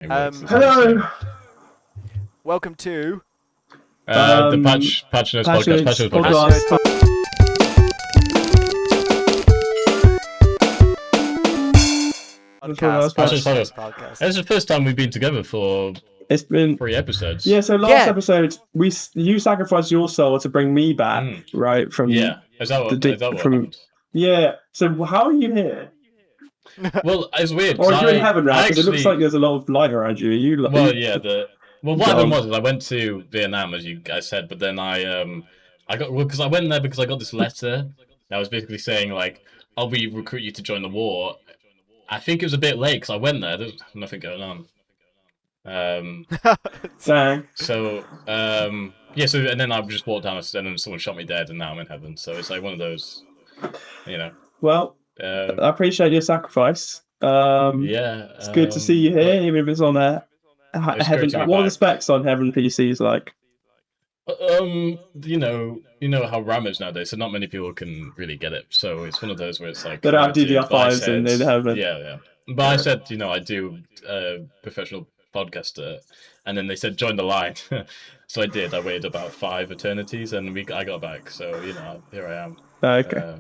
Hello. Welcome to The Patch Notes Podcast. Patch Notes Podcast. Podcast. This is the first time we've been together for It's been 3 episodes. Yeah, so last episode you sacrificed your soul to bring me back, right? From Is that what happened? Yeah. So how are you here? Well, it's weird. Or are you in heaven now? Because it looks like there's a lot of light around you. What happened was I went to Vietnam, as you guys said, but then I went there because I got this letter that was basically saying like, "I'll recruit you to join the war." I think it was a bit late because I went there. There's nothing going on. Dang. So and then I just walked down and then someone shot me dead, and now I'm in heaven. So it's like one of those, you know. Well, I appreciate your sacrifice. It's good to see you here, even if it's on heaven. What are the specs on Heaven PCs like? You know how RAM is nowadays, so not many people can really get it. So it's one of those where it's like they don't have DDR5s in heaven. Yeah. But I said, I do professional podcaster, and then they said join the line. So I did. I waited about 5 eternities, and I got back. So here I am. Okay.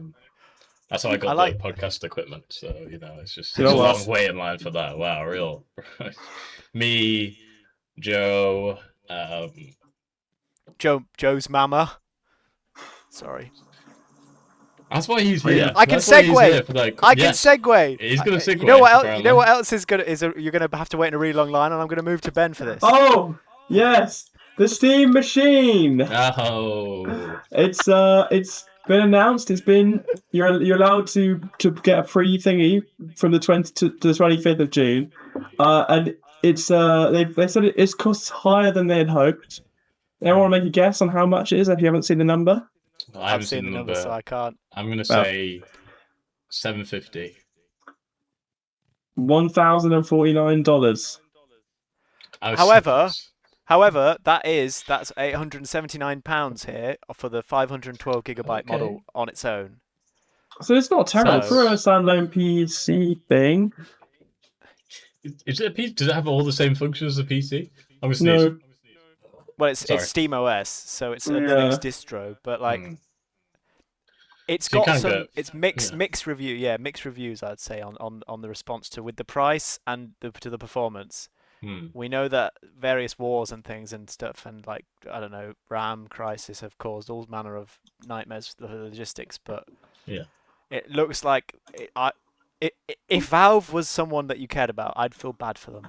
That's how I got the podcast equipment. So it's just a long way in line for that. Wow, real. Me, Joe. Joe's mama. Sorry. That's why he's here. I can segue. I can segue. He's gonna segue. You know what else you're gonna have to wait in a really long line, and I'm gonna move to Ben for this. Oh yes, the Steam Machine. Oh. It's been announced. You're allowed to get a free thingy from the 20th to the 25th of June, and it's they said it costs higher than they had hoped. Anyone want to make a guess on how much it is if you haven't seen the number? I haven't seen the number, so I can't. I'm going to say $750. $1,049. However, that's £879 here for the 512 gigabyte model on its own. So it's not terrible for a standalone PC thing. Is it a PC? Does it have all the same functions as a PC? No. Well, it's Steam OS, so it's a Linux distro, but it's got some. It's mixed reviews. I'd say on the response with the price and to the performance. We know that various wars and things and stuff, and RAM crisis have caused all manner of nightmares for the logistics. But it looks like if Valve was someone that you cared about, I'd feel bad for them.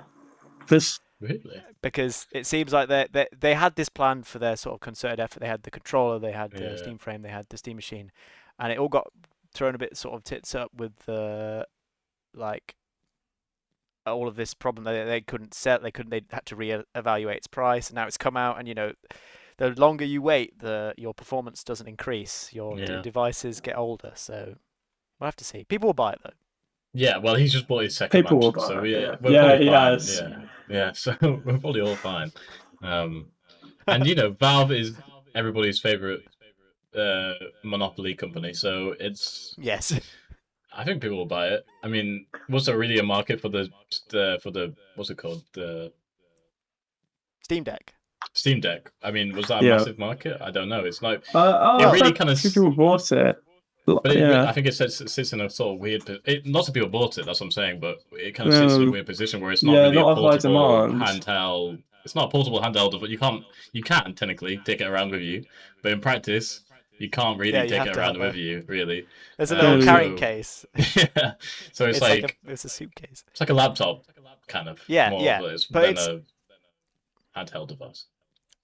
Really? Because it seems like they had this plan for their sort of concerted effort. They had the controller, they had the Steam Frame, they had the Steam Machine, and it all got thrown a bit sort of tits up with the all of this problem. They couldn't sell. They had to reevaluate its price, and now it's come out. And the longer you wait, your performance doesn't increase. Your devices get older. So we'll have to see. People will buy it though. Yeah, well, he's just bought his second People will mansion, so he has. Yeah, so we're probably all fine. And Valve is everybody's favorite monopoly company, so it's I think people will buy it. I mean, was there really a market for the what's it called, the Steam Deck? Steam Deck. I mean, was that a massive market? I don't know. It's like it really kind of people bought it. But I think it sits in a sort of weird. Lots of people bought it. That's what I'm saying. But it kind of sits in a weird position where it's not really a portable handheld. It's not a portable handheld, but you can technically take it around with you. But in practice, you can't really take it around with you. Really, there's a little carrying case. Yeah, so it's it's a suitcase. It's like a laptop, kind of. But it's a handheld device.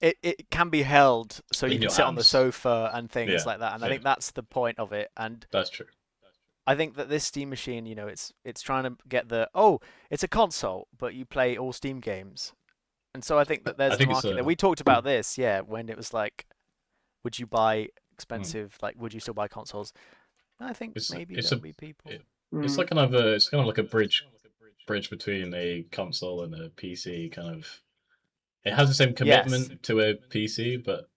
It can be held so you can sit on the sofa and things like that, and I think that's the point of it. And that's true. I think that this Steam Machine, it's trying to get it's a console, but you play all Steam games, and so I think that there's a market there. We talked about this, when it was like, would you buy expensive? Would you still buy consoles? I think maybe there'll be people. It's kind of like a bridge between a console and a PC, kind of. It has the same commitment to a PC, but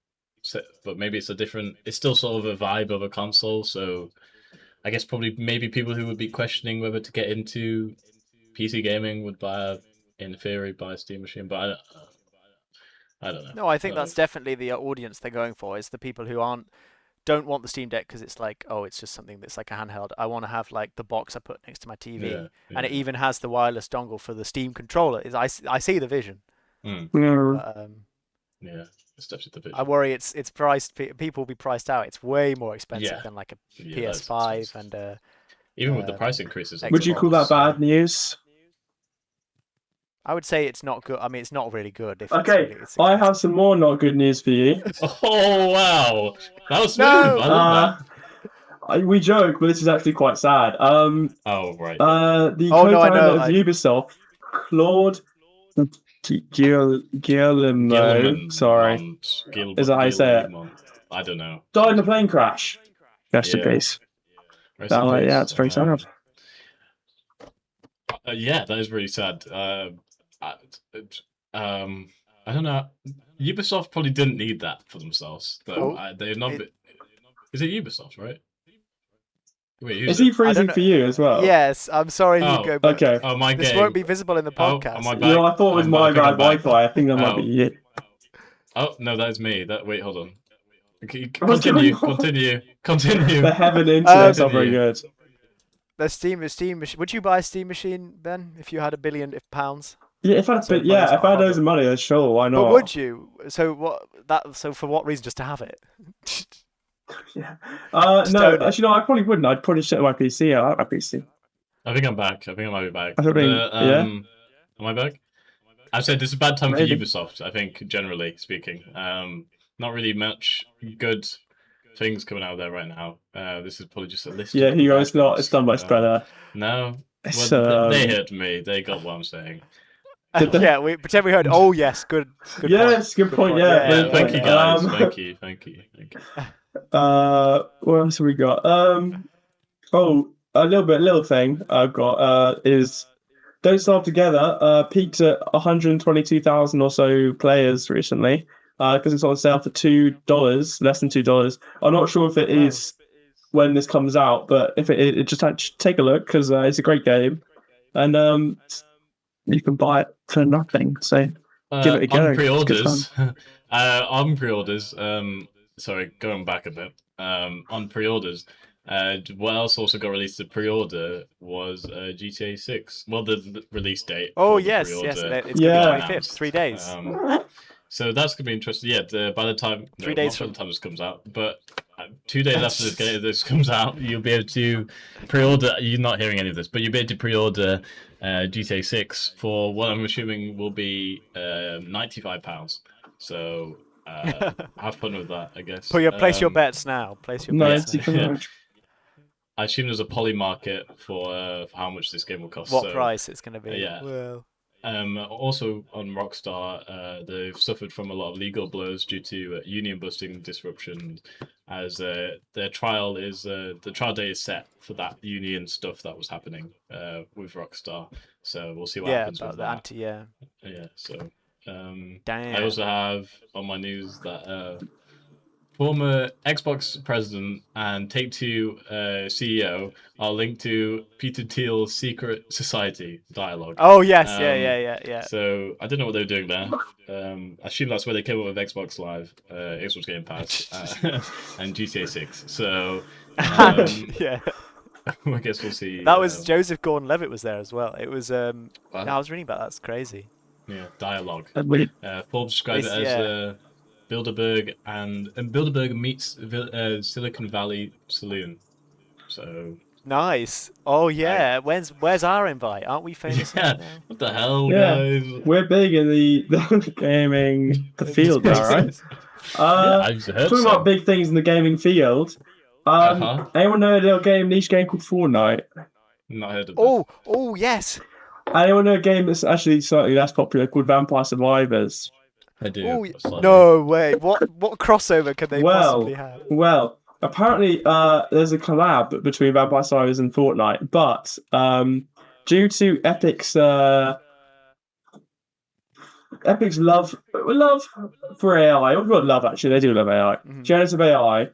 maybe it's a different. It's still sort of a vibe of a console. So, I guess maybe people who would be questioning whether to get into PC gaming would buy in theory buy a Steam machine, but I don't know. No, I think that's definitely the audience they're going for. Is the people who don't want the Steam Deck because it's like, oh, it's just something that's like a handheld. I want to have like the box I put next to my TV, and it even has the wireless dongle for the Steam controller. I see the vision. But, yeah, it's definitely the vision. I worry it's priced. People will be priced out. It's way more expensive than like a PS5 and even with the price increases. Would you call that bad news? I would say it's not good. I mean, it's not really good. Okay, I have some more not good news for you. Oh, wow. That was smooth. I love that. We joke, but this is actually quite sad. Oh, right. The co-founder of Ubisoft, Claude Guillemot, sorry. Is that how you say it? I don't know. Died in a plane crash. Rest in peace. Yeah, it's very sad. Yeah, that is really sad. I don't know. Ubisoft probably didn't need that for themselves, though. They're not. Is it Ubisoft, right? Wait, is he freezing for you as well? Yes, I'm sorry, Hugo. But okay. This won't be visible in the podcast. No, I thought it was my bad Wi-Fi. I think that might be it. Oh no, that is me. Wait, hold on. Continue. The heaven internet's not very good. The Steam machine. Would you buy a Steam machine, Ben, if you had £1 billion? Yeah, if I had loads of money, sure, why not? But would you? So for what reason? Just to have it? Yeah. No, actually, no. I probably wouldn't. I'd probably shut my PC. I like my PC. I think I'm back. I think I might be back. Am I back? I said this is a bad time for Ubisoft. I think, generally speaking, not really much good things coming out of there right now. This is probably just a list. Yeah, it's not. It's done much better. No, they heard me. They got what I'm saying. Yeah, we pretend we heard. Oh yes, good. Yes, good point. Yeah, thank you guys. Thank you. What else have we got? A little thing I've got is Don't Starve Together peaked at 122,000 or so players recently because it's on sale for $2, less than $2. I'm not sure if it is when this comes out, but if it just take a look because it's a great game and you can buy it for nothing. So give it a go. On pre-orders, sorry, going back a bit. On pre-orders, what else also got released to pre-order was GTA 6. Well, the release date. Oh yes, it's going to be 25th. 3 days. So that's gonna be interesting. Yeah, by the time 3 days by the time this comes out, but 2 days after this comes out, you'll be able to pre-order. You're not hearing any of this, but you'll be able to pre-order GTA 6 for what I'm assuming will be £95. So have fun with that, I guess. Place your bets now. Place your bets. Yeah. I assume there's a poly market for how much this game will cost. What price it's going to be? Yeah. Well. Also on Rockstar, they've suffered from a lot of legal blows due to union busting disruption, as their trial is the trial date is set for that union stuff that was happening with Rockstar. So we'll see what happens with that. Yeah. So I also have on my news that former Xbox president and Take-Two CEO are linked to Peter Thiel's secret society dialogue. Oh yes, yeah. So I don't know what they were doing there. I assume that's where they came up with Xbox Live, Xbox Game Pass, and GTA 6. So yeah. I guess we'll see. That was Joseph Gordon-Levitt was there as well. It was. I was reading about that. That's crazy. Yeah, dialogue. Forbes described it as Bilderberg and Bilderberg meets Silicon Valley Saloon. So nice. Oh yeah. Where's our invite? Aren't we famous? Yeah. What the hell, guys? We're big in the gaming field, all right. Talking about big things in the gaming field. Anyone know a little niche game called Fortnite? Not heard of it. Oh yes. Anyone know a game that's actually slightly less popular called Vampire Survivors? I do. No way. What crossover could they possibly have? Well, apparently there's a collab between Vampire Survivors and Fortnite, but due to Epic's love for AI, or not love actually, they do love AI. Generative AI.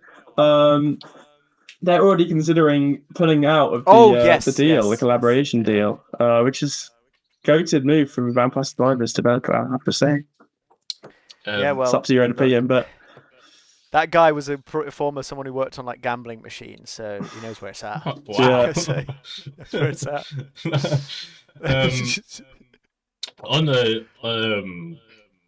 They're already considering pulling out of the deal, the collaboration deal, which is goated move from Vampire Survivors developer, I have to say. Yeah, well, it's up to your own opinion, but that guy was a former someone who worked on like gambling machines, so he knows where it's at. Wow. Yeah. So, that's where it's at. On the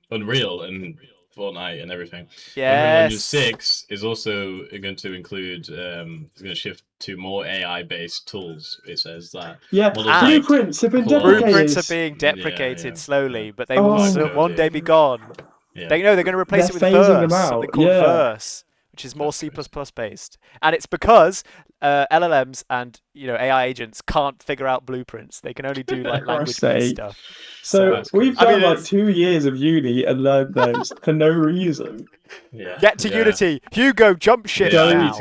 Unreal and Fortnite and everything. Yes. Unreal Engine 6 is also going to include, it's going to shift to more AI-based tools. It says that. Yeah, blueprints have been deprecated. Blueprints are being deprecated slowly, but they will one day be gone. Yeah. They're going to replace it with Verse, something called Verse, which is more C++ based, and it's because LLMs and AI agents can't figure out blueprints. They can only do like language-based stuff. So we've done like 2 years of uni and learned those for no reason. Yeah. Get to Unity, Hugo. Jump ship now.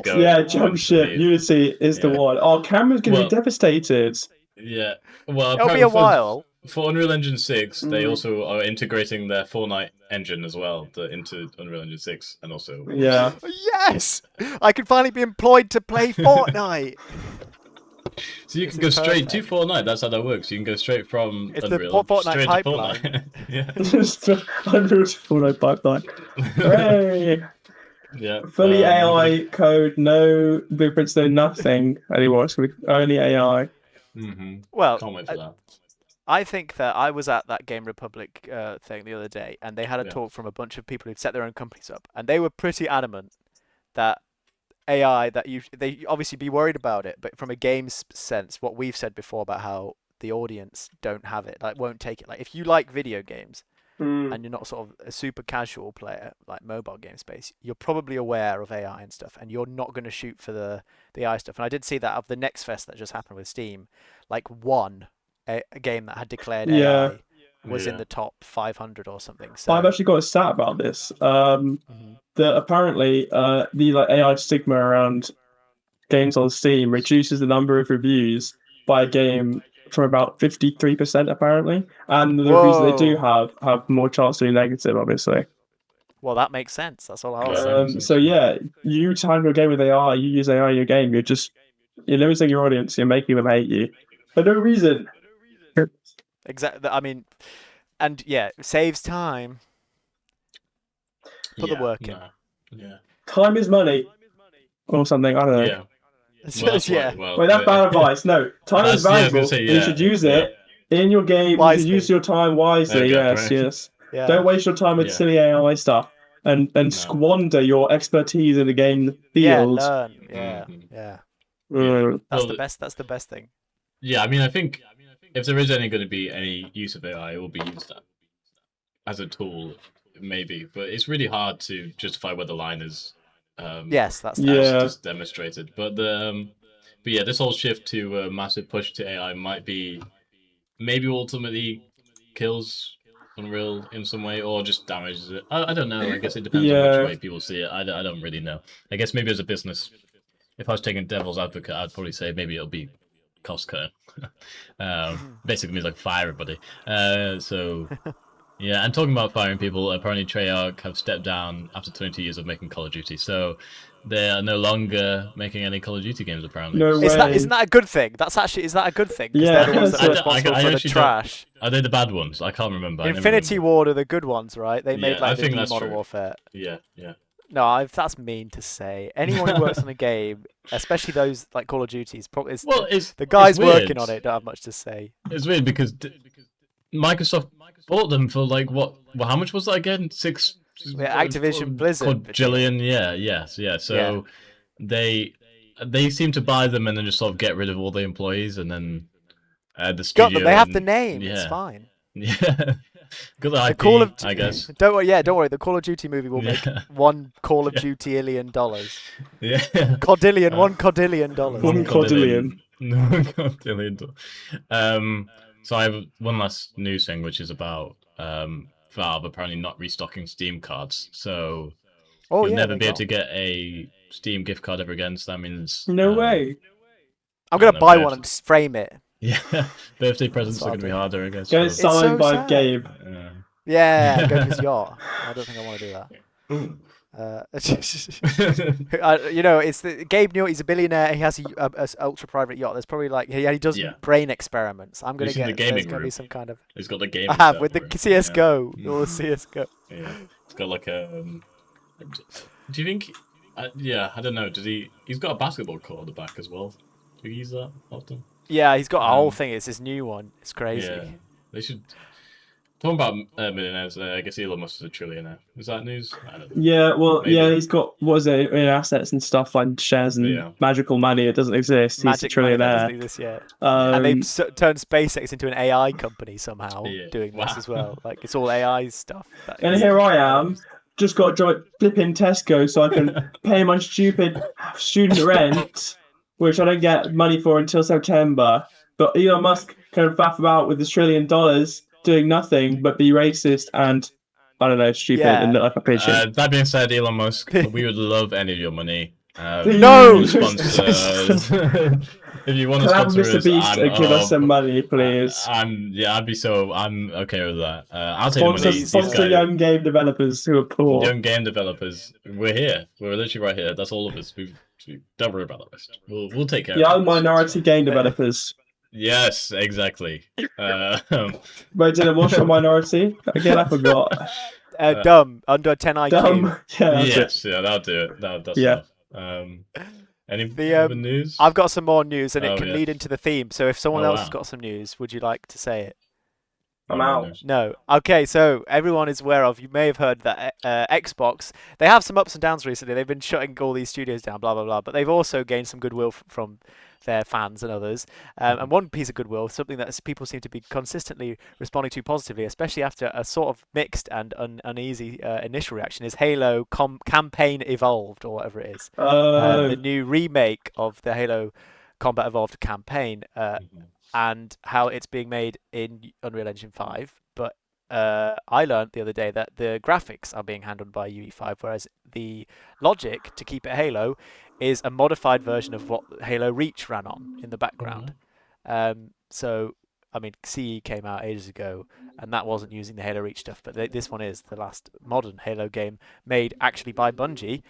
Jump ship. Unity is the one. Our camera's going to be devastated. Yeah. Well, it'll be a while. For Unreal Engine 6, they also are integrating their Fortnite engine as well into Unreal Engine 6, and also... Yeah. Yes! I can finally be employed to play Fortnite! So you can go straight to Fortnite, that's how that works. You can go straight from Unreal Fortnite straight pipeline. to Fortnite. Yeah. Unreal to Fortnite pipeline. Hooray! Yeah. Fully AI code, no blueprints, no nothing anymore. It's only AI. Mm-hmm. Well, can't wait for that. I think that I was at that Game Republic thing the other day, and they had a talk from a bunch of people who'd set their own companies up, and they were pretty adamant that AI, they obviously be worried about it, but from a game's sense, what we've said before about how the audience don't have it, like won't take it. Like if you like video games and you're not sort of a super casual player, like mobile game space, you're probably aware of AI and stuff, and you're not going to shoot for the AI stuff. And I did see that of the Next Fest that just happened with Steam, like a game that had declared AI was in the top 500 or something. So I've actually got a stat about this. That apparently the AI stigma around games on Steam reduces the number of reviews by a game from about 53% apparently, and the reviews that they do have more chance to be negative, obviously. Well, that makes sense. That's all I was saying. So yeah, you time your game with AI, you use AI in your game, you're limiting your audience, you're making them hate you for no reason. Exactly. I mean, and yeah, it saves time. Put the work in. Yeah. Time is money, or something. I don't know. Yeah. Well, Wait, that's bad advice. No, time is valuable. You should use it in your game. You should use your time wisely. Okay, yes. Yeah. Don't waste your time with silly AI stuff and squander your expertise in the game field. Yeah, learn. That's the best. That's the best thing. Yeah, I mean, I think if there is going to be any use of AI, it will be used as a tool, maybe. But it's really hard to justify where the line is. Yes, that's just demonstrated. But yeah, this whole shift to a massive push to AI might be maybe ultimately kills Unreal in some way, or just damages it. I don't know. I guess it depends on which way people see it. I don't really know. I guess maybe as a business, if I was taking devil's advocate, I'd probably say maybe it'll be cost cutting. Basically means like fire everybody. So yeah, and talking about firing people, apparently Treyarch have stepped down after 20 years of making Call of Duty. So they are no longer making any Call of Duty games, apparently. No way. Isn't that a good thing? Is that a good thing? Yeah. They're the ones that are responsible for the trash. Are they the bad ones? I can't remember. Infinity Ward are the good ones, right? They made like the new Modern true. Warfare. Yeah. No, that's mean to say. Anyone who works on a game, especially those like Call of Duties, probably the guys working on it don't have much to say. It's weird because Microsoft bought them for like what? Well, how much was that again? Activision Blizzard. Quadrillion, yeah. So they seem to buy them and then just sort of get rid of all the employees and then the studio. Got them. They have the name. Yeah. It's fine. Yeah. Good IP, Call of I guess. Don't worry. The Call of Duty movie will make $1 Call of Duty-illion. Yeah. $1 codillion. $1 codillion. $1 codillion. So I have one last news thing, which is about Valve apparently not restocking Steam cards. So you'll never be able to get a Steam gift card ever again. So that means no way. I'm gonna buy one and just frame it. Yeah, birthday presents are gonna be harder, I guess. Get it signed by Gabe. Yeah, go to his yacht. I don't think I want to do It's Gabe Newell. He's a billionaire. He has a ultra private yacht. There's probably he does brain experiments. I'm gonna get. There's gonna be some kind of. He's got the game. I have with the CS:GO. All the CS:GO. Yeah, it's got like a. Do you think? I don't know. He's got a basketball court at the back as well. Do you use that often? Yeah, he's got a whole thing. It's his new one. It's crazy. Yeah, they should. Talking about millionaires, I guess Elon Musk is a trillionaire. Is that news? I don't know. Yeah, well, maybe. He's got assets and stuff like shares and magical money. It doesn't exist. He's a trillionaire. Doesn't exist yet. And they've turned SpaceX into an AI company somehow, doing this as well. Like it's all AI stuff. And here I am, just got to join flipping Tesco so I can pay my stupid student rent, which I don't get money for until September. But Elon Musk kind of faff about with $1 trillion. Doing nothing but be racist and I don't know, stupid and look like a pigeon. That being said, Elon Musk, we would love any of your money. No! If you want to sponsor Mr. Beast and give us some money, please. I'm okay with that. I'll take the money. Sponsor young game developers who are poor. Young game developers. We're here. We're literally right here. That's all of us. Don't worry about the rest. We'll take care of it. Young minority game developers. Yes, exactly. Wait, did I watch a minority? Again, I forgot. Dumb, under 10 IQ. Dumb, that'll do it. That's enough. Any other news? I've got some more news, and it can lead into the theme. So if someone else has got some news, would you like to say it? I'm out. No. Okay, so everyone is aware of, you may have heard that Xbox, they have some ups and downs recently. They've been shutting all these studios down, blah, blah, blah. But they've also gained some goodwill from their fans and others. And one piece of goodwill, something that people seem to be consistently responding to positively, especially after a sort of mixed and uneasy initial reaction, is Halo Campaign Evolved, or whatever it is. The new remake of the Halo Combat Evolved campaign. And how it's being made in Unreal Engine 5. But I learned the other day that the graphics are being handled by UE5, whereas the logic to keep it Halo is a modified version of what Halo Reach ran on in the background. So, I mean, CE came out ages ago, and that wasn't using the Halo Reach stuff, but this one is the last modern Halo game made actually by Bungie.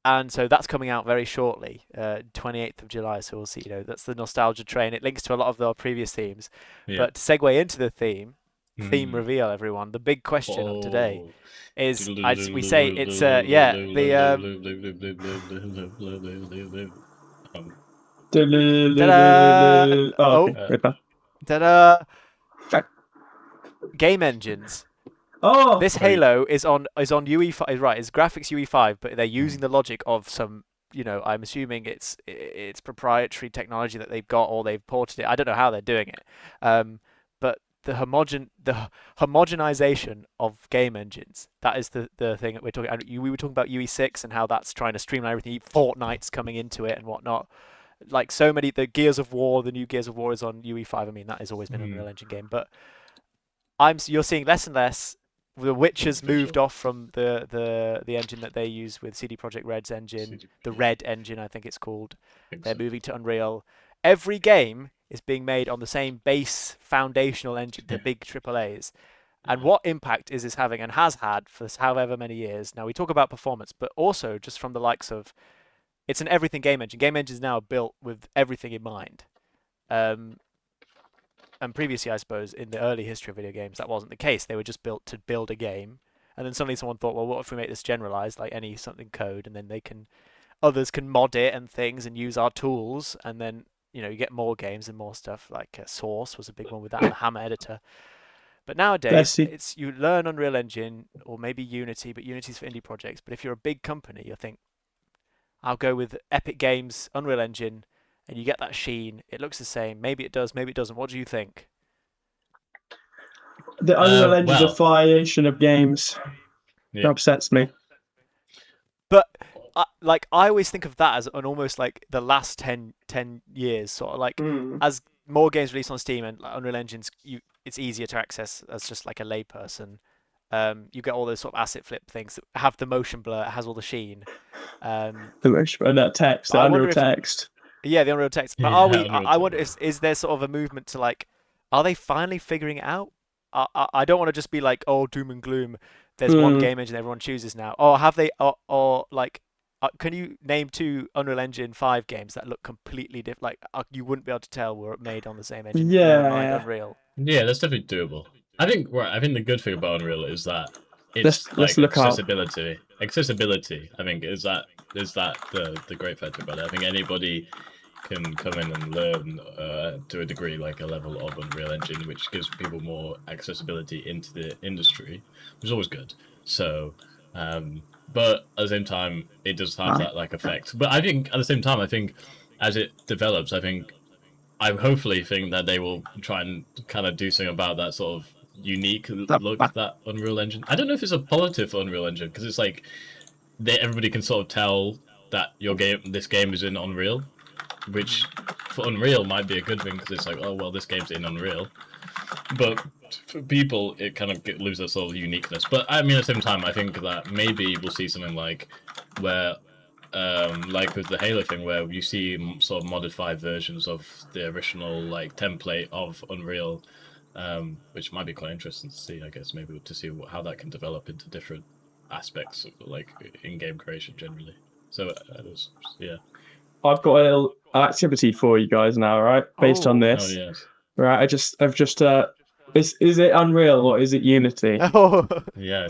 And so that's coming out very shortly, 28th of July. So we'll see. That's the nostalgia train. It links to a lot of our previous themes. Yeah. But to segue into the theme reveal, everyone. The big question of today is, as we say, it's game engines. Oh, this Halo is on UE5, right? It's graphics UE5, but they're using the logic of some, I'm assuming it's proprietary technology that they've got, or they've ported it. I don't know how they're doing it, but the homogenization of game engines, that is the thing that we're talking about. We were talking about UE6 and how that's trying to streamline everything. Fortnite's coming into it and whatnot. Like so many, the Gears of War, the new Gears of War is on UE5. I mean, that has always been an Unreal Engine game, but you're seeing less and less. The Witcher's moved off from the engine that they use with CD Projekt Red's engine, the Red engine, I think it's called. They're moving to Unreal. Every game is being made on the same base foundational engine, the big AAAs. And what impact is this having, and has had for however many years? Now, we talk about performance, but also just from the likes of, it's an everything game engine. Game engines now are built with everything in mind. And previously, I suppose, in the early history of video games, that wasn't the case. They were just built to build a game. And then suddenly someone thought, well, what if we make this generalized, like any something code, and then others can mod it and things and use our tools, and then, you get more games and more stuff, like Source was a big one with that, and Hammer Editor. But nowadays, you learn Unreal Engine, or maybe Unity, but Unity's for indie projects. But if you're a big company, you think, I'll go with Epic Games, Unreal Engine, and you get that sheen. It looks the same. Maybe it does, maybe it doesn't. What do you think? The Unreal Engine's affiliation of games. That upsets me. But I always think of that as an almost like the last 10 years, sort of like as more games release on Steam and Unreal Engines, it's easier to access as just like a layperson. You get all those sort of asset flip things that have the motion blur, it has all the sheen. The motion blur, that text, the Unreal text. Yeah, the Unreal text. But I wonder, is there sort of a movement to like, are they finally figuring it out? I don't want to just be like, oh, doom and gloom. There's one game engine everyone chooses now. Or have they? Or like, can you name 2 Unreal Engine 5 games that look completely different? Like you wouldn't be able to tell were made on the same engine. Yeah. Unreal. Yeah, that's definitely doable. I think the good thing about Unreal is that it's let's look accessibility. Accessibility, I think, is that the great factor about it. I think anybody can come in and learn to a degree like a level of Unreal Engine, which gives people more accessibility into the industry, which is always good. So, but at the same time, it does have that like effect. But I think at the same time, I think as it develops, I hopefully think that they will try and kind of do something about that sort of unique look that Unreal Engine. I don't know if it's a positive for Unreal Engine because it's like everybody can sort of tell that this game is in Unreal, which for Unreal might be a good thing because it's like, oh well, this game's in Unreal. But for people, it kind of loses that sort of uniqueness. But I mean, at the same time, I think that maybe we'll see something like where. Like with the Halo thing, where you see sort of modified versions of the original like template of Unreal, which might be quite interesting to see. I guess maybe to see how that can develop into different aspects of like in-game creation generally. So yeah. I've got a little activity for you guys now, right? Based on this, yes. Right? I've just is it Unreal or is it Unity? Oh, yes.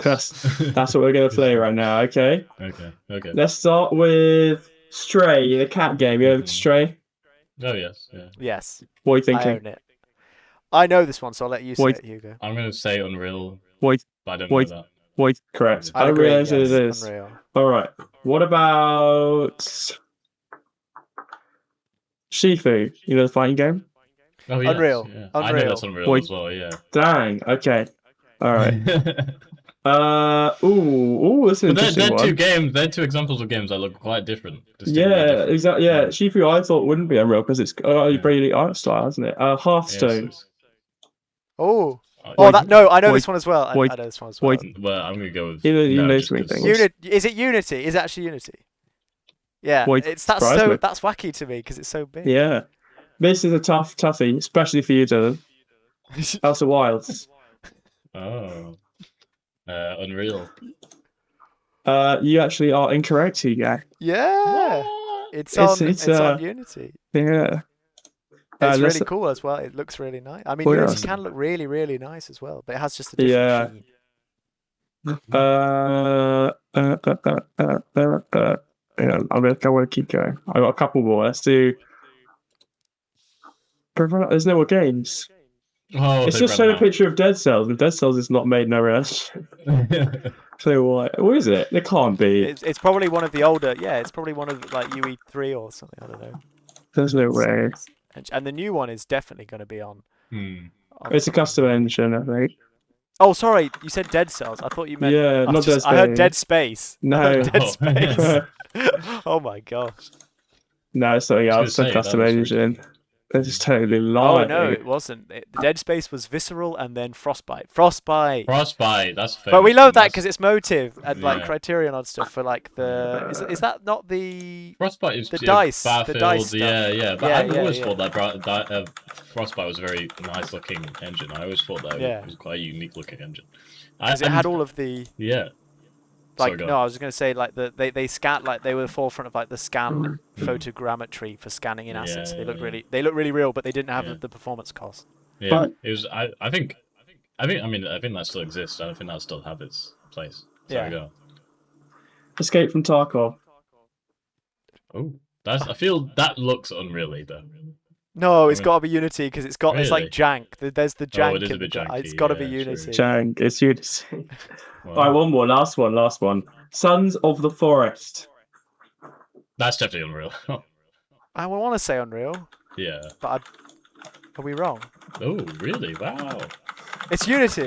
That's what we're gonna play right now. Okay. Okay. Let's start with Stray, the cat game. You know Stray? Oh yes. Yeah. Yes. What are you thinking? I own it. I know this one, so I'll let you say it, Hugo. I'm gonna say Unreal. But I don't know that. Correct. I realize it is. Unreal. All right. What about Shifu? You know the fighting game? Oh, yes, Unreal. Yeah. Unreal. I know that's Unreal as well, yeah. Dang. Okay. All right. Ooh, that's an interesting one. They're 2 examples of games that look quite different. Yeah, exactly. Yeah, Shifu I thought wouldn't be Unreal because it's really art style, isn't it? Hearthstone. Yes. Oh. I know this one as well. I know this one as well. Well, I'm gonna go with. Is it Unity? Is it actually Unity? Yeah, that's wacky to me because it's so big. Yeah. This is a toughie, especially for you, Dylan. House of Wilds. Oh. Unreal. You actually are incorrect, Hugo. Yeah. It's on Unity. Yeah. It's really cool as well. It looks really nice. I mean, Unity can look really, really nice as well, but it has just a different sheen. I'm gonna keep going. I got a couple more. Let's do. There's no more games. Oh, it's just showing a picture of Dead Cells, and Dead Cells is not made no rest. So what is it? It can't be. It's probably one of the older. Yeah, it's probably one of like UE3 or something. I don't know. There's no way. And the new one is definitely going to be on. It's a custom engine, I think. Oh, sorry, you said Dead Cells. I thought you meant. Yeah, not Dead Space. I heard Dead Space. No. Dead Space. Oh my gosh. No, it's something else. A custom engine. They're just totally lying. Oh no, it wasn't. The Dead Space was Visceral and then Frostbite. Frostbite. That's famous. But we love that because it's Motive and like Criterion and stuff for like the. Is that not the? Frostbite is the dice. Battlefield, the dice stuff. Yeah. But I've always thought that Frostbite was a very nice looking engine. I always thought that it was quite a unique looking engine. Because it had all of the. Yeah. Like I was going to say like they scan like they were the forefront of like the scan photogrammetry for scanning in assets. They look really real, but they didn't have the performance cost. Yeah, but it was. I think that still exists. I think that still have its place. So we go. Escape from Tarkov. Oh, I feel that looks unreally though. No, it's got to be Unity because it's like jank. There's the jank. Oh, it is a bit janky. It's got to be Unity. Jank. It's Unity. Wow. All right, one more. Last one. Sons of the Forest. That's definitely Unreal. I want to say Unreal. Yeah. But are we wrong? Oh, really? Wow. It's Unity.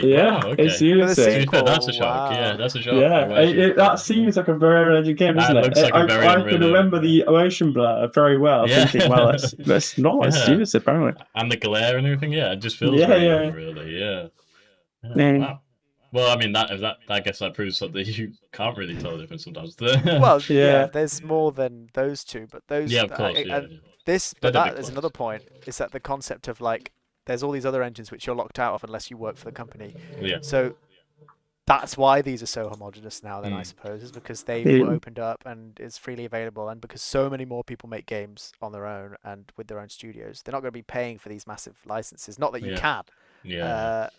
Yeah, wow, okay. It's Unity. That's a shock. Wow. Yeah, that's a shock. Yeah, that seems like a very legend game, doesn't it? I can remember the motion blur very well. Yeah. Thinking, well, that's not. It's Unity, apparently. And the glare and everything. Yeah, it just feels really. Yeah. Wow. Well, I mean, I guess that proves that you can't really tell the difference sometimes. Well, there's more than those two, but those. Yeah, of course. That is another point. Is that the concept of like there's all these other engines which you're locked out of unless you work for the company. Yeah. So that's why these are so homogenous now, then, I suppose, is because they've opened up and it's freely available, and because so many more people make games on their own and with their own studios. They're not going to be paying for these massive licenses. Not that you can. Yeah.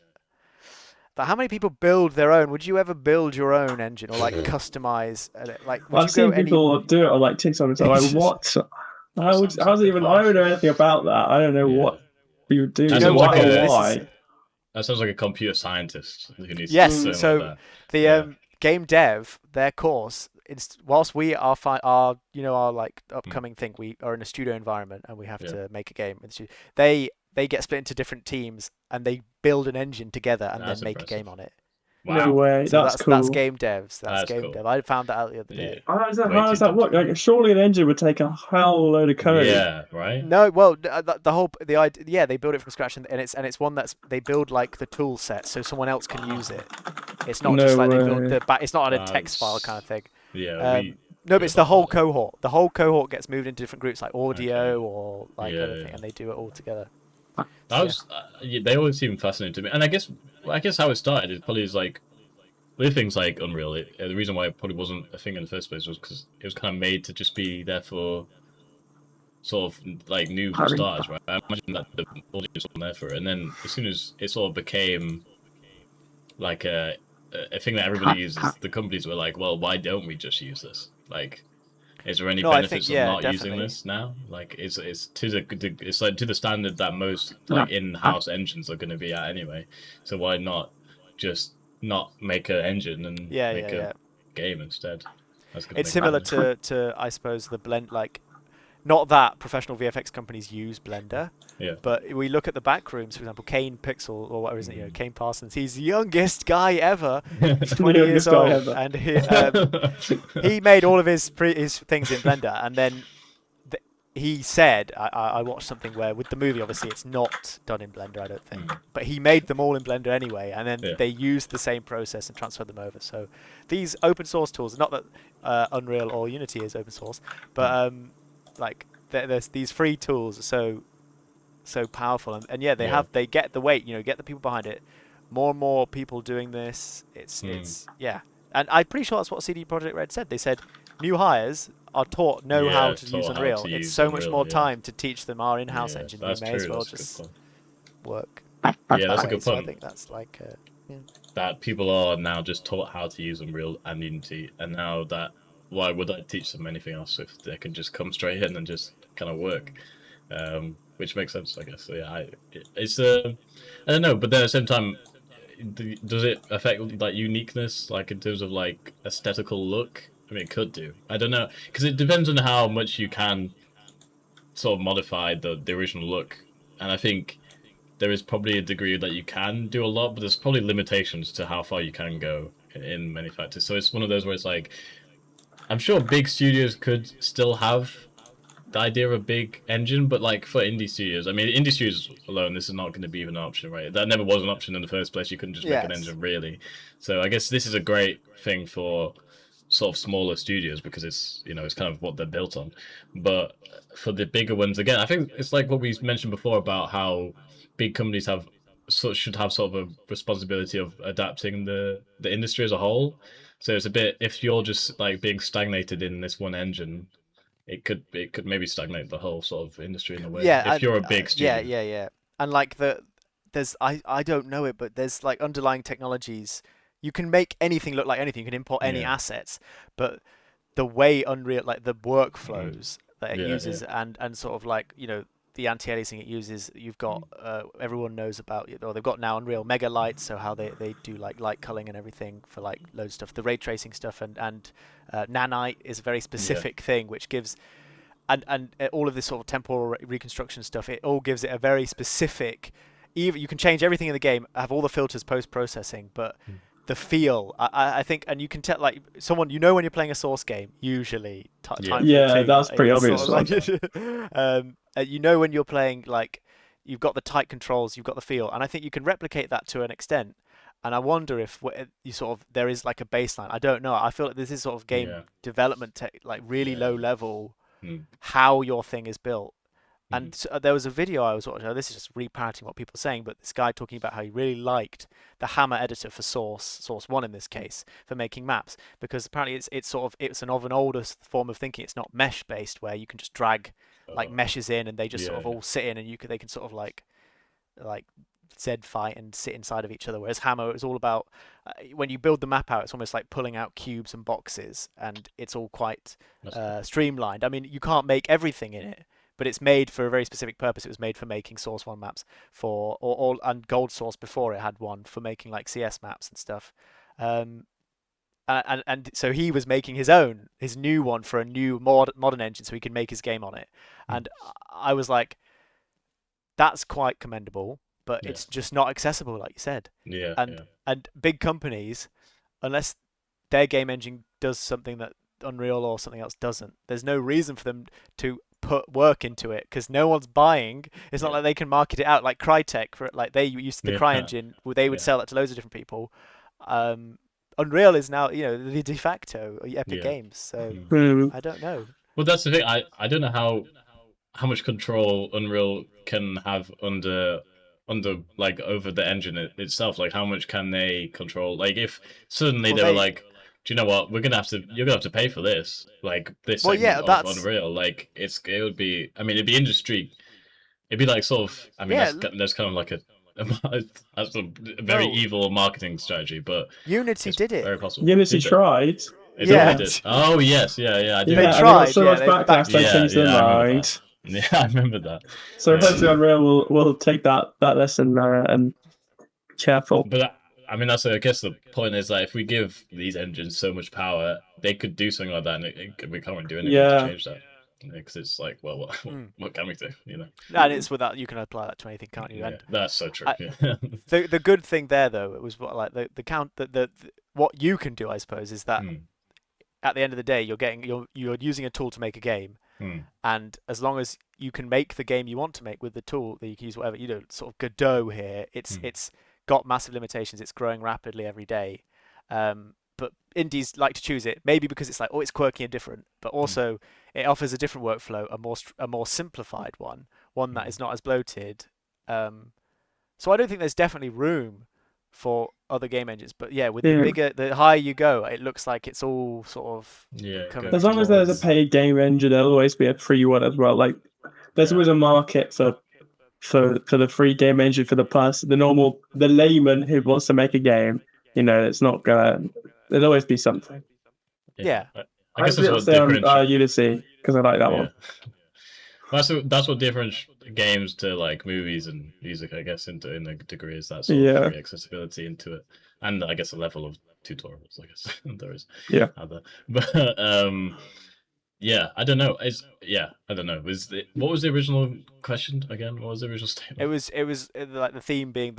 But how many people build their own? Would you ever build your own engine or like customize? Like, would I've seen people do it on like TikTok and stuff. Like, what? How's it even? I don't know anything about that. I don't know what you do. Why? That sounds like a computer scientist who needs yes. to So like the game dev, their course, whilst we are our like upcoming thing, we are in a studio environment and we have to make a game. They get split into different teams and they build an engine together and then make a game on it. Wow. No way. So that's cool. That's game devs. That's game dev. I found that out the other day. How does that work? Like, surely an engine would take a whole load of code. Yeah, right. No, well, the idea. Yeah, they build it from scratch, and it's one that's they build like the tool set so someone else can use it. It's not just like they build it's not on a text file kind of thing. Yeah. No, but it's the whole cohort. The whole cohort gets moved into different groups like audio or like other thing, and they do it all together. They always seem fascinating to me, and I guess how it started is probably like with things like Unreal. The reason why it probably wasn't a thing in the first place was because it was kind of made to just be there for sort of like new stars, right? I imagine that the audience wasn't there for it, and then as soon as it sort of became like a thing that everybody uses, the companies were like, well, why don't we just use this? Like, is there any benefits of not using this now? Like, it's to the standard that most like in-house engines are going to be at anyway. So why not just not make an engine and make a game instead? It's similar to I suppose the blend, like, not that professional VFX companies use Blender. Yeah. But we look at the back rooms, for example, Kane Pixel, or whatever, isn't it? Kane Parsons. He's the youngest guy ever. He's 20 years old, and he made all of his things in Blender. And then he said, I watched something where with the movie, obviously it's not done in Blender, I don't think, but he made them all in Blender anyway, and then they used the same process and transferred them over. So these open source tools, not that Unreal or Unity is open source, but like there's these free tools are so powerful, and they get the weight, get the people behind it. More and more people doing this. It's and I'm pretty sure that's what CD Projekt Red said. They said new hires are taught how to use Unreal. It's so much more time to teach them our in-house engine. We may as well just work. Yeah, that's a good point. So I think that's like that people are now just taught how to use Unreal and Unity, and now that why would I teach them anything else if they can just come straight in and just kind of work? Which makes sense, I guess. So, yeah, it's I don't know, but then at the same time, does it affect like uniqueness, like in terms of like aesthetical look? I mean, it could do. I don't know, because it depends on how much you can sort of modify the original look, and I think there is probably a degree that you can do a lot, but there's probably limitations to how far you can go in many factors. So it's one of those where it's like, I'm sure big studios could still have the idea of a big engine, but like for indie studios, I mean, indie studios alone, this is not going to be even an option, right? That never was an option in the first place. You couldn't just make an engine, really. So I guess this is a great thing for sort of smaller studios because it's it's kind of what they're built on. But for the bigger ones, again, I think it's like what we mentioned before about how big companies should have sort of a responsibility of adapting the industry as a whole. So it's a bit, if you're just like being stagnated in this one engine, it could maybe stagnate the whole sort of industry in a way. Yeah, if you're a big studio. Yeah. And like there's I don't know it, but there's like underlying technologies. You can make anything look like anything. You can import any assets, but the way Unreal, like the workflows that it uses, and sort of like the anti-aliasing it uses, you've got everyone knows about, or they've got now Unreal Mega Light, so how they do like light culling and everything for like loads of stuff. The ray tracing stuff and Nanite is a very specific thing which gives, and all of this sort of temporal reconstruction stuff, it all gives it a very specific. Even you can change everything in the game, have all the filters post-processing, but the feel, I think, and you can tell, like, someone, when you're playing a Source game, usually. That's pretty obvious. Sort of like, when you're playing, like, you've got the tight controls, you've got the feel, and I think you can replicate that to an extent. And I wonder if there is like a baseline. I don't know. I feel like this is sort of game development, like really low level, how your thing is built. And there was a video I was watching. This is just reparroting what people are saying, but this guy talking about how he really liked the Hammer editor for Source 1 in this case, for making maps, because apparently it's of an older form of thinking. It's not mesh based where you can just drag like meshes in and they just sort of all sit in, and they can sort of like Z fight and sit inside of each other. Whereas Hammer is all about when you build the map out, it's almost like pulling out cubes and boxes, and it's all quite streamlined. I mean, you can't make everything in it, but it's made for a very specific purpose. It was made for making Source 1 maps and Gold Source before it had one for making like CS maps and stuff. And so he was making his new one for a new modern engine so he could make his game on it. And I was like, that's quite commendable, but it's just not accessible, like you said. And big companies, unless their game engine does something that Unreal or something else doesn't, there's no reason for them to put work into it because no one's buying. It's not like they can market it out like Crytek for it. Like they used the CryEngine, they would sell that to loads of different people. Unreal is now, the de facto Epic Games. So I don't know. Well, that's the thing. I don't know how much control Unreal can have under like over the engine itself. Like how much can they control? Like if suddenly they were like, do you know what? You're gonna have to pay for this. Like this segment of Unreal. Like it would be. I mean, it'd be industry. It'd be like sort of. I mean, that's kind of like that's a very evil marketing strategy. But Unity did it. Very possible. Unity tried. Did. Oh yes, yeah. I did. They tried. So much backlash. They changed their mind. Yeah, I remember that. So hopefully Unreal will take that lesson and careful. But I mean, I guess the point is that if we give these engines so much power, they could do something like that, and we can't really do anything to change that. Because it's like, well, what can we do? And it's without you can apply that to anything, can't you? Yeah, that's so true. The good thing there, though, it was what you can do, I suppose, is that at the end of the day, you're using a tool to make a game. And as long as you can make the game you want to make with the tool, that you can use whatever sort of Godot here. It's got massive limitations. It's growing rapidly every day, but indies like to choose it maybe because it's like it's quirky and different, but also it offers a different workflow, a more simplified one that is not as bloated. So I don't think there's definitely room for other game engines, but the higher you go, it looks like it's all sort of as long as there's a paid game engine, there'll always be a free one as well. Like there's always a market for the free game engine for the layman who wants to make a game. It's not gonna. There'll always be something. Yeah. I guess that's what differentiates Unity because I like that one. That's what differentiates games to like movies and music, I guess, in a degree, is that sort of free accessibility into it, and I guess a level of tutorials, I guess there is. Yeah. But I don't know. I don't know. What was the original question again? What was the original statement? It was like the theme being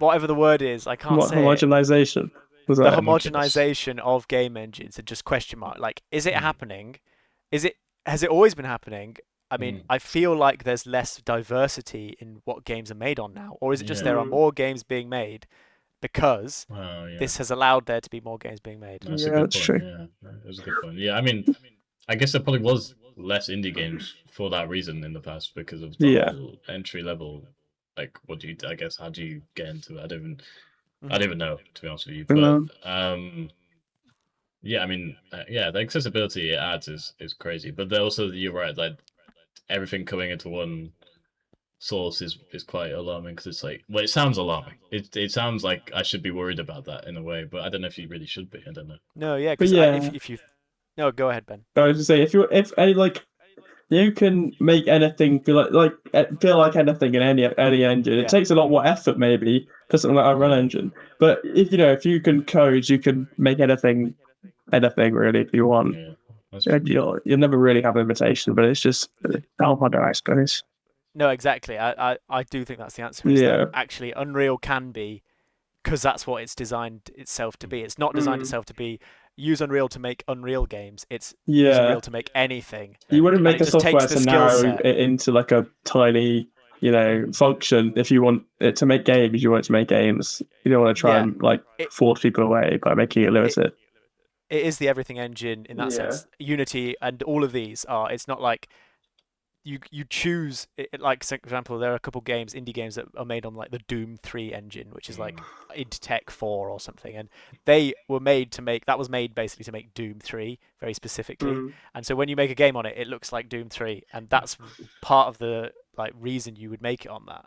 whatever the word is, I can't say homogenization. Was that the homogenization of game engines, and just question mark. Like, is it happening? Has it always been happening? I mean, I feel like there's less diversity in what games are made on now, or is it just there are more games being made because this has allowed there to be more games being made? That's true. Yeah, that's a good point. Yeah, I mean, I guess there probably was less indie games for that reason in the past because of the whole entry level. Like, how do you get into it? I don't even know, to be honest with you. But I mean, the accessibility it adds is crazy. But also, you're right, like everything coming into one source is quite alarming because it's like, well, it sounds alarming. It sounds like I should be worried about that in a way, but I don't know if you really should be. I don't know. No, if you, no, go ahead, Ben. I was just saying, you can make anything feel like anything in any engine. It takes a lot more effort, maybe, for something like a Unreal Engine. But if you can code, you can make anything really if you want. You'll never really have a limitation, but it's just how hard I suppose. No, exactly. I do think that's the answer. That actually, Unreal can be, because that's what it's designed itself to be. It's not designed itself to be. Use Unreal to make Unreal games. It's use Unreal to make anything. You wouldn't make a software to narrow it into like a tiny, function. If you want it to make games, you want it to make games. You don't want to try and force people away by making it limited. it is the everything engine in that sense. Unity and all of these are. It's not like you choose it, like, for example, there are a couple games, indie games, that are made on like the Doom 3 engine, which is like id Tech 4 or something, and they were made to make, that was made basically to make Doom 3 very specifically. And so when you make a game on it, it looks like Doom 3, and that's part of the like reason you would make it on that.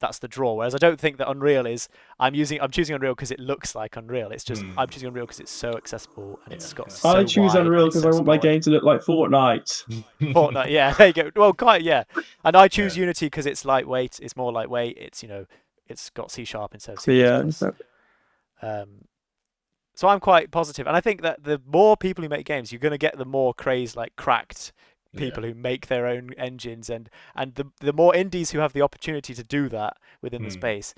That's the draw. Whereas I don't think that Unreal is. I'm choosing Unreal because it looks like Unreal. It's just I'm choosing Unreal because it's so accessible and it's got. So I choose Unreal because I want my game to look like Fortnite. Fortnite, yeah, there you go. Well, quite, yeah. And I choose Unity because it's lightweight. It's more lightweight. It's it's got C# instead of C++. Yeah. So I'm quite positive, and I think that the more people who make games, you're going to get the more crazy, like cracked people who make their own engines, and the more indies who have the opportunity to do that within the space,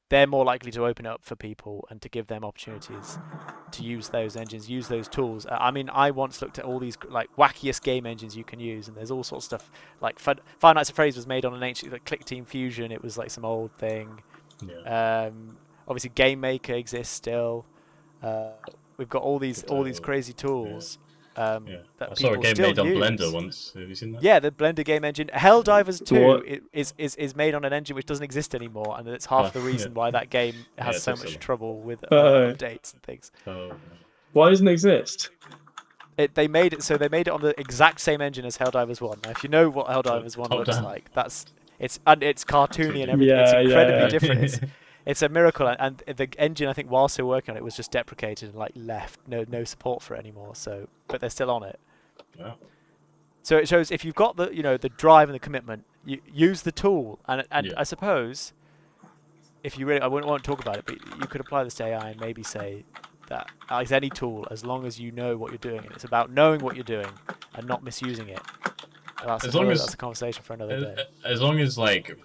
they're more likely to open up for people and to give them opportunities to use those engines, use those tools. I mean, I once looked at all these like wackiest game engines you can use, and there's all sorts of stuff. Like Five Nights at Freddy's was made on an ancient like Click Team Fusion. It was like some old thing. Obviously, Game Maker exists still. We've got all these crazy tools. That I saw a game made on Blender once. Have you seen that? Yeah, the Blender game engine. Helldivers 2 is made on an engine which doesn't exist anymore, and it's half the reason why that game has so much trouble with updates and things. Why doesn't it exist? They made it on the exact same engine as Helldivers 1. Now, if you know what Helldivers 1 looks like, it's cartoony and everything. It's incredibly different. It's a miracle, and the engine, I think, whilst they were working on it, was just deprecated and like left, no support for it anymore. But they're still on it. Wow. So it shows if you've got the the drive and the commitment, you use the tool, and I suppose if you really, I wouldn't want to talk about it, but you could apply this to AI and maybe say that as any tool, as long as you know what you're doing, and it's about knowing what you're doing and not misusing it. That's a conversation for another day. As long as, like,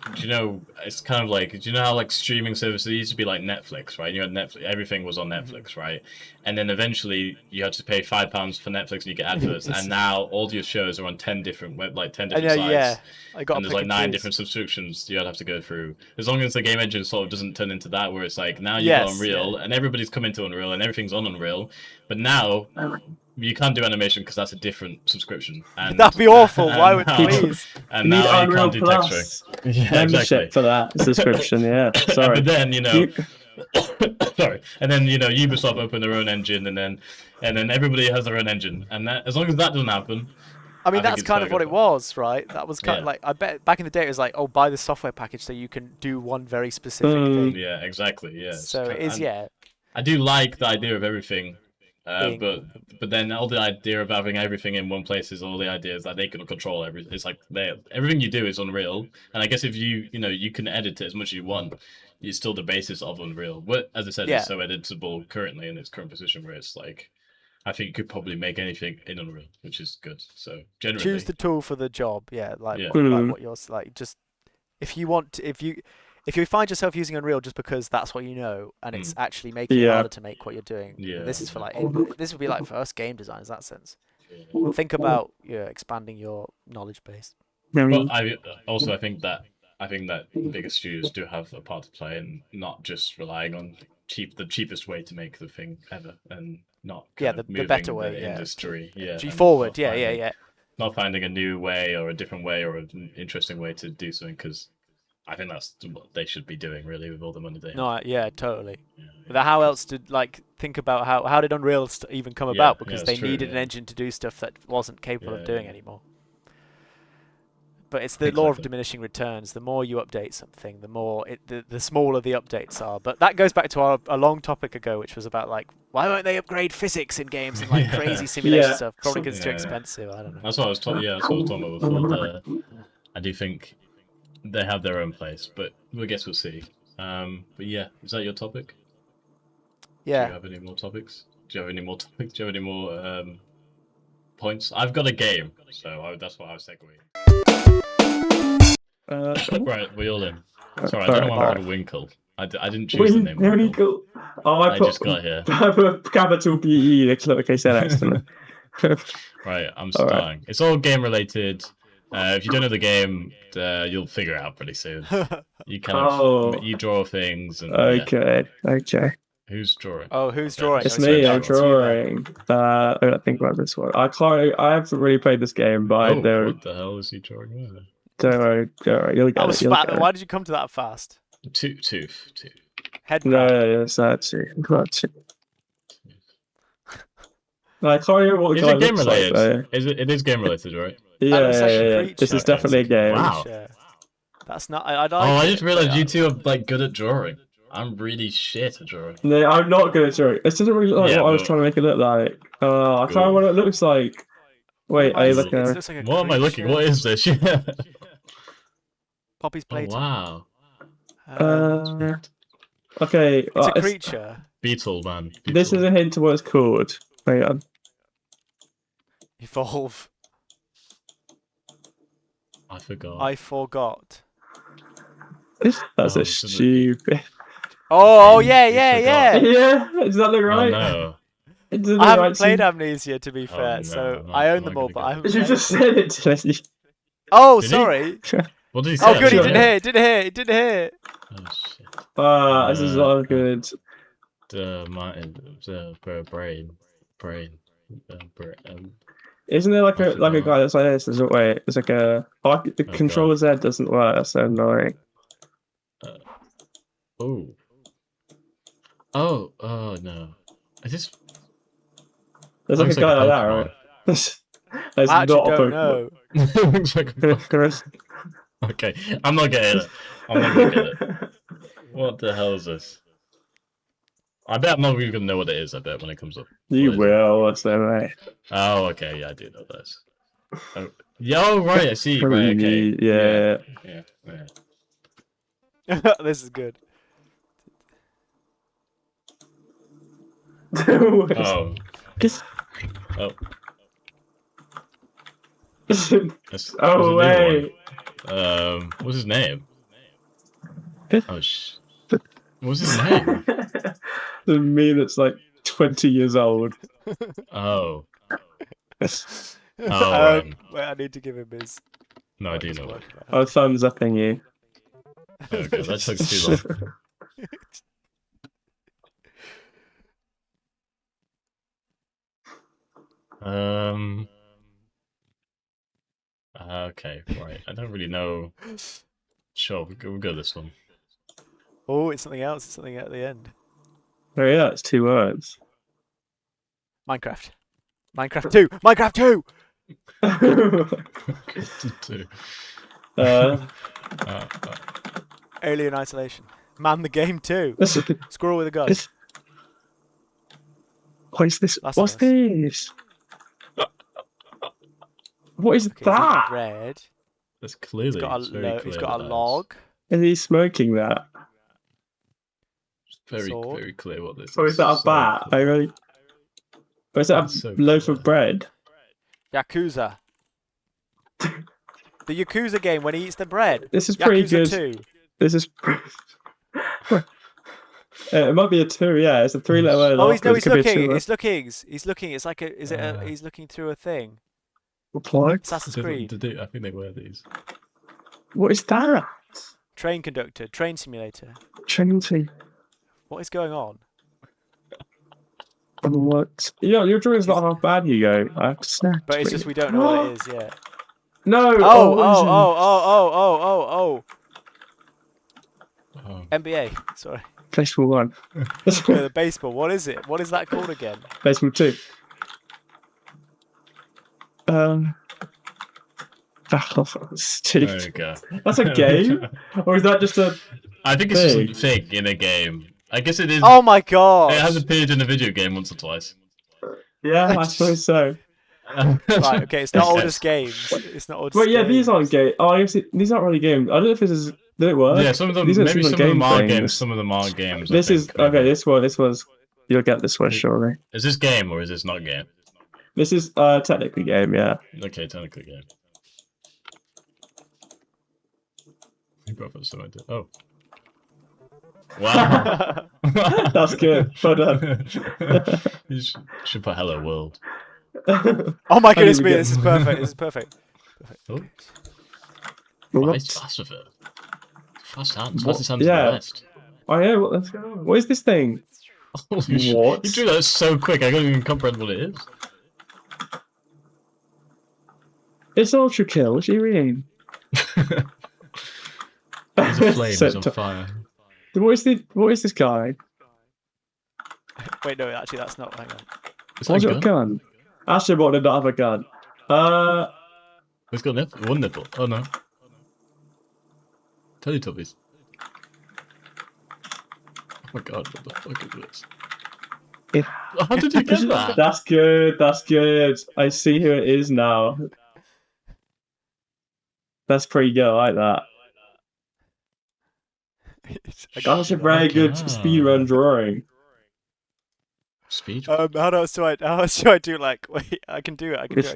it's kind of like, do you know how like streaming services used to be like Netflix, right? You had Netflix, everything was on Netflix, right? And then eventually you had to pay £5 for Netflix and you get adverts, and now all your shows are on 10 different sites. Yeah, and there's like 9 different subscriptions you'd have to go through. As long as the game engine sort of doesn't turn into that, where it's like now you've got Unreal and everybody's coming to Unreal and everything's on Unreal, but now you can't do animation because that's a different subscription. And that'd be awful. Why would please? And now you can't do texturing. Membership for that subscription. Yeah. Sorry. But then sorry. And then Ubisoft open their own engine, and then everybody has their own engine, and that, as long as that doesn't happen. I mean, that's kind of what it was, right? That was kind of like, I bet back in the day it was like, oh, buy the software package so you can do one very specific thing. Yeah, exactly. Yeah. So it is. I do like the idea of everything. But then all the idea of having everything in one place is all the ideas that they can control everything. It's like everything you do is Unreal, and I guess if you can edit it as much as you want, it's still the basis of Unreal. But as I said, it's so editable currently in its current position, where it's like, I think you could probably make anything in Unreal, which is good. So generally, choose the tool for the job. Like what you're like. Just if you find yourself using Unreal just because that's what you know, and it's actually making it harder to make what you're doing. This is for like this would be like for us game designers in that sense. Think about expanding your knowledge base. But I think that bigger studios do have a part to play, and not just relying on the cheapest way to make the thing ever, and not the better way, the industry. Forward, Not finding a new way or a different way or an interesting way to do something, because I think that's what they should be doing, really, with all the money they have. No, totally. But how else did think about how did Unreal even come about? Because they needed an engine to do stuff that wasn't capable of doing anymore. But it's the law of diminishing returns. The more you update something, the more the smaller the updates are. But that goes back to a long topic ago, which was about like, why won't they upgrade physics in games and like crazy simulation stuff? Probably because it's too expensive. I don't know. That's what I was talking. That's what I was talking about before. I do think they have their own place, but I guess we'll see. But yeah, is that your topic? Yeah. Do you have any more topics? Do you have any more topics? Do you have any more points? I've got a game, so that's what I was segueing. Right, we all in. Sorry, I don't know why I'm called Winkle. I didn't choose the name. Winkle. Oh, I just got here. I put capital PE next to lowercase n accident. Right, I'm starting. It's all game related. If you don't know the game, you'll figure it out pretty soon. You you draw things. And, okay. Who's drawing? Oh, who's drawing? It's me. I'm drawing. I gotta think about this one. I haven't really played this game, but I know. What the hell is he drawing? Don't worry. You'll get it. Why did you come to that fast? Tooth. Head. No, it's that too. I can't remember what the guy looks like, though. It is game related, right? Yeah. This is definitely a game. Wow. That's not. I just realized you two are like good at drawing. I'm really shit at drawing. No, I'm not good at drawing. This doesn't really look like what I was trying to make it look like. I can't remember what it looks like. Wait, are you looking at it? What am I looking? What is this? Poppy's Playtime. Wow. Okay. It's a creature. Beetle, man. This is a hint to what it's called. Hang on. Evolve. I forgot. That's a stupid. Oh yeah. Yeah, does that look right? Oh, no. I haven't played Amnesia, to be fair, so I own them all, but I haven't. You just said it to me. Oh, sorry. What did he say? Oh, good, he didn't hear. Oh shit. This is not good. Brain. Isn't there like a guy that's like this? There's a way. It's like the controller Z doesn't work. That's so annoying. Oh no! There's like a guy like that, right? That's I not a Pokemon. Looks like a Okay, I'm not getting it. What the hell is this? I bet I'm not even gonna know what it is. I bet when it comes up. You will. What's that, right? Oh, okay. Yeah, I do know this. Oh, right. I see. Right. Okay. Yeah. This is good. Oh. Oh wait. What's his name? What's his name? The me that's like 20 years old. Oh. Wait, I need to give him his. No, I do know it. Oh, thumbs upping you. Okay, that took too long. Okay, right. I don't really know. Sure, we'll go this one. Oh, it's something else. It's something at the end. Oh yeah, it's 2 words. Minecraft 2. Minecraft 2. Alien Isolation. Man the Game 2. Squirrel with a gun. What is this? What's this? What is that? Red. That's clearly. He's got a log. Is he smoking that? It's very clear what this is. Or is that a bat? Or is that a loaf of bread? Yakuza. The Yakuza game when he eats the bread. This is pretty good. 2. This is. It might be a 2. Yeah, it's a 3-letter word. Oh, he's looking. He's looking. It's like a. He's looking through a thing. Reply. Assassin's Creed. I think they were these. What is that? Train conductor. Train simulator. Train. What is going on? What? Yeah, your drawing's not how bad you go. I snapped. But it's just we don't know what it is yet. No. Oh. NBA. Sorry. Baseball 1. The baseball. What is it? What is that called again? Baseball 2. Steve. There you go. That's a game? Or is that just a I think it's just a thing in a game. I guess it is. Oh my god! It has appeared in a video game once or twice. Yeah, I suppose so. Right, okay, it's not oldest games. It's not oldest games. These aren't games. Oh, I guess these aren't really games. I don't know if this is. Did it work? Yeah, some of them. Maybe some of them are games. Some of them are games. This is okay. This was. You'll get this one surely. Is this game or is this not game? This is technically game. Yeah. Okay, technically game. Oh. Wow. That's good. Well done. You should put hello world. Oh my goodness me, this is perfect. Oh. Nice fast with it. Fast hands. Fastest hands in the West. Oh yeah, let's go. What is this thing? Holy shit. What? You drew that so quick, I can't even comprehend what it is. It's Ultra Kill. What do you mean? There's a flame, it's on fire. What is this guy? Wait, no, actually, that's not. Hang on. What's got a gun? Astrobot did not have a gun. It's got one nipple. Oh no. Teletubbies. Oh my god, what the fuck is this? How did you get that? That's good, that's good. I see who it is now. That's pretty good, I like that. That was a very good speedrun drawing. Speed? How else do I do like? Wait, I can do it. Maybe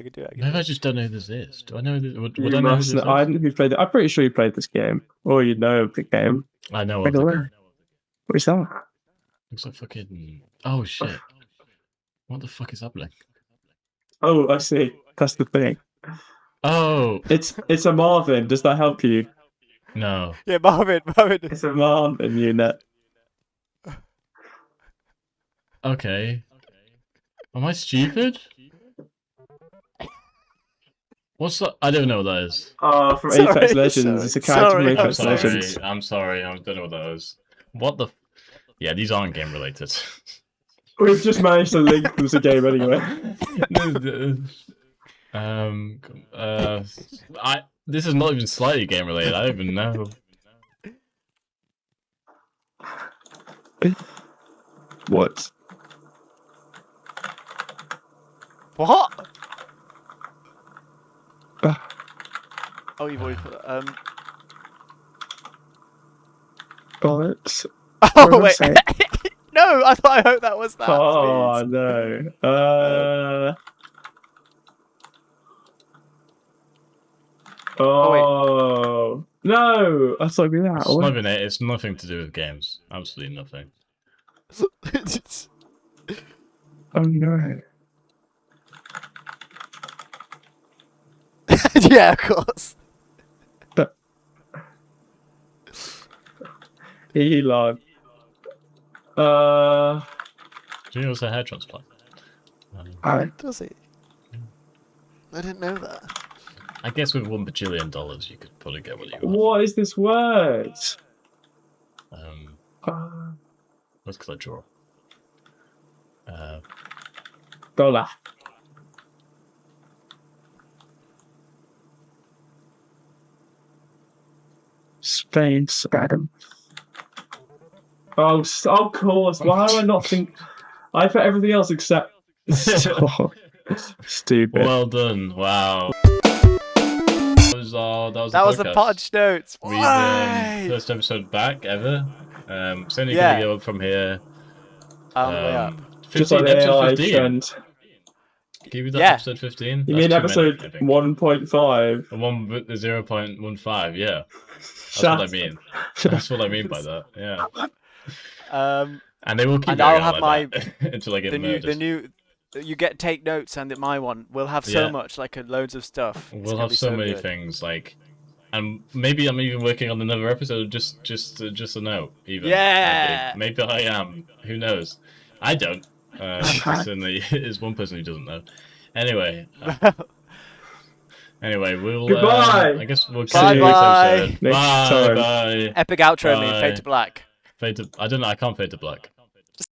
I just don't know who this is. Do I know this? Would I know who this is? I don't know who played it. I'm pretty sure you played this game, or you know of the game. I know of the game. What is that? Looks like fucking. Oh shit! What the fuck is happening? Oh, I see. That's the thing. Oh, it's a Marvin. Does that help you? No. Yeah, Marvin. It's a Marvin unit. Okay. Am I stupid? What's that? I don't know what that is. From Apex Legends. It's a character from Apex Legends. I'm sorry. I don't know what that is. What the? Yeah, these aren't game related. We've just managed to link them to game anyway. This is not even slightly game related. I don't even know. What? What? Oh, you've already put that. Bollocks. Oh wait. No, I hope that was that. Oh please. No. Oh, no! I thought it'd be that. It's not even it. It's nothing to do with games. Absolutely nothing. Oh no. Yeah, of course. Elon. Do you know it's a hair transplant? Does he? I didn't know that. I guess with $1 bajillion, you could probably get what you want. What is this word? Let's click draw. Dollar. Spain, Spadim. Oh, of course. Why do I not think? I for everything else except. Stupid. Well done. Wow. That was the Podge Notes. First episode back ever. Certainly gonna go up from here. Way up. 15, just like the AI 15. trend. Give you that episode 15. You mean episode 1.5? 0.15. Yeah. That's what I mean. That's what I mean by that. Yeah. And they will keep. And I'll have my until I get the new. You get take notes, and my one will have so much, like loads of stuff. We'll have so many things, like, and maybe I'm even working on another episode. Just a note, even. Yeah. Maybe I am. Who knows? I don't. Certainly, is one person who doesn't know. Anyway. Anyway, we'll. Goodbye. I guess we'll bye see you bye. next episode. Bye. Time. Bye. Epic outro bye. me. Fade to black. Fade to. I don't know. I can't fade to black.